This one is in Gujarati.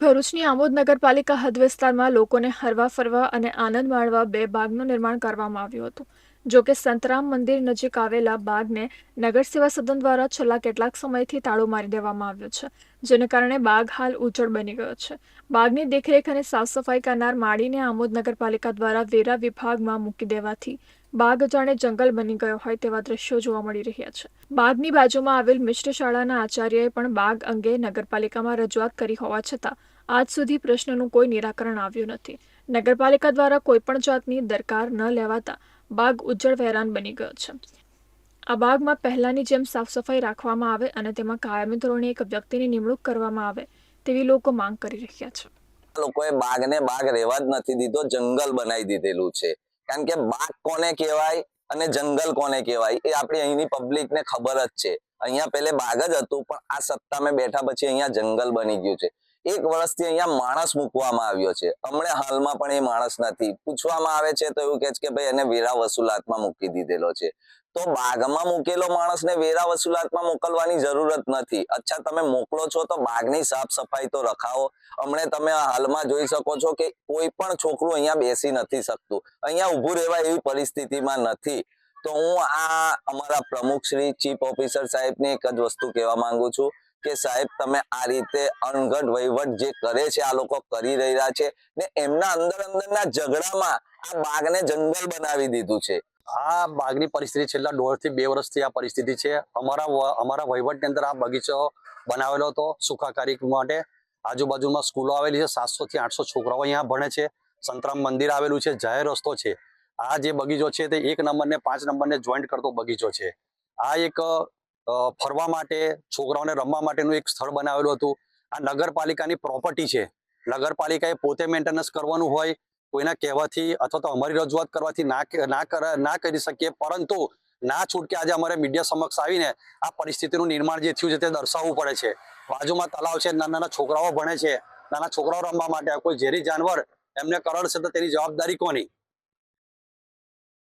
ભરૂચની આમોદ નગરપાલિકા હદ વિસ્તારમાં લોકોને હરવા ફરવા અને આનંદ માણવા બે બાગનું નિર્માણ કરવામાં આવ્યું હતું. જો કે સંતરામ મંદિર નજીક આવેલા બાગને નગર સેવા સદન દ્વારા છેલ્લા કેટલાક સમયથી તાળો મારી દેવામાં આવ્યો છે, જેને કારણે બાગ હાલ ઉજ્જડ બની ગયો છે. બાગની દેખરેખ અને સાફ સફાઈ કરનાર માળીને આમોદ નગરપાલિકા દ્વારા વેરા વિભાગમાં મૂકી દેવાથી બાગ જાણે જંગલ બની ગયો હોય તેવા દ્રશ્યો જોવા મળી રહ્યા છે. બાગની બાજુમાં આવેલ મિશ્ર શાળાના આચાર્યએ પણ બાગ અંગે નગરપાલિકામાં રજૂઆત કરી હોવા છતાં આજ સુધી પ્રશ્નનું કોઈ નિરાકરણ આવ્યું નથી. નગરપાલિકા દ્વારા કોઈ પણ જાતની દરકાર ન લેવાતા બાગ ઉજ્જડ વેરાન બની ગયો છે. આ બાગમાં પહેલાની જેમ સાફ સફાઈ રાખવામાં આવે અને તેમાં કાયમી ધોરણે એક વ્યક્તિની નિમણૂક કરવામાં આવે તેવી લોકો માંગ કરી રહ્યા છે. લોકોએ બાગને બાગ રહેવા જ નથી દીધો, જંગલ બનાવી દીધેલું છે. કારણ કે બાગ કોને કહેવાય અને જંગલ કોને કહેવાય એ આપણી અહીંની પબ્લિકને ખબર જ છે. અહીંયા પહેલે બાગ જ હતું, પણ આ સત્તામાં બેઠા પછી અહીંયા જંગલ બની ગયું છે. 1 વર્ષથી અહીંયા માણસ મૂકવામાં આવ્યો છે. હમણાં હાલમાં પણ એ માણસ નથી. પૂછવામાં આવે છે તો એવું કહે છે કે ભાઈ એને વેરા વસૂલાતમાં મૂકી દીધેલો છે. તો બાગમાં મૂકેલો માણસને વેરા વસૂલાતમાં મોકલવાની જરૂરત નથી. અચ્છા, તમે મોકલો છો તો બાગની સાફ સફાઈ તો રખાવો. હમણાં તમે હાલમાં જોઈ શકો છો કે કોઈ પણ છોકરું અહીંયા બેસી નથી શકતું. અહીંયા ઊભું રહેવાય એવી પરિસ્થિતિમાં નથી. તો હું આ અમારા પ્રમુખ શ્રી ચીફ ઓફિસર સાહેબને એક જ વસ્તુ કહેવા માંગુ છું કે સાહેબ, તમે આ રીતે અણઘડ વહીવટ જે કરે છે આ લોકો કરી રહ્યા છે ને એમના અંદરના ઝઘડામાં આ બાગને જંગલ બનાવી દીધું છે. આ બાગની પરિસ્થિતિ છેલ્લા 1.5 થી 2 વર્ષથી આ પરિસ્થિતિ છે. અમારા વહીવટની અંદર આ બગીચો બનાવેલો હતો સુખાકારી માટે. આજુબાજુમાં સ્કૂલો આવેલી છે. 700 થી 800 છોકરાઓ અહીંયા ભણે છે. સંતરામ મંદિર આવેલું છે. જાહેર રસ્તો છે. આ જે બગીચો છે તે 1 નંબર ને 5 નંબરને જોઈન્ટ કરતો બગીચો છે. આ એક ફરવા માટે, છોકરાઓને રમવા માટેનું એક સ્થળ બનાવેલું હતું. આ નગરપાલિકાની પ્રોપર્ટી છે. નગરપાલિકાએ પોતે મેન્ટેનન્સ કરવાનું હોય, કોઈના કહેવાથી અથવા તો અમારી રજૂઆત કરવાથી ના કરી શકીએ, પરંતુ ના છૂટકે આજે અમારે મીડિયા સમક્ષ આવીને આ પરિસ્થિતિનું નિર્માણ જે થયું છે તે દર્શાવવું પડે છે. બાજુમાં તલાવ છે, નાના છોકરાઓ ભણે છે, નાના છોકરાઓ રમવા માટે કોઈ ઝેરી જાનવર એમને કરડશે તો તેની જવાબદારી કોની?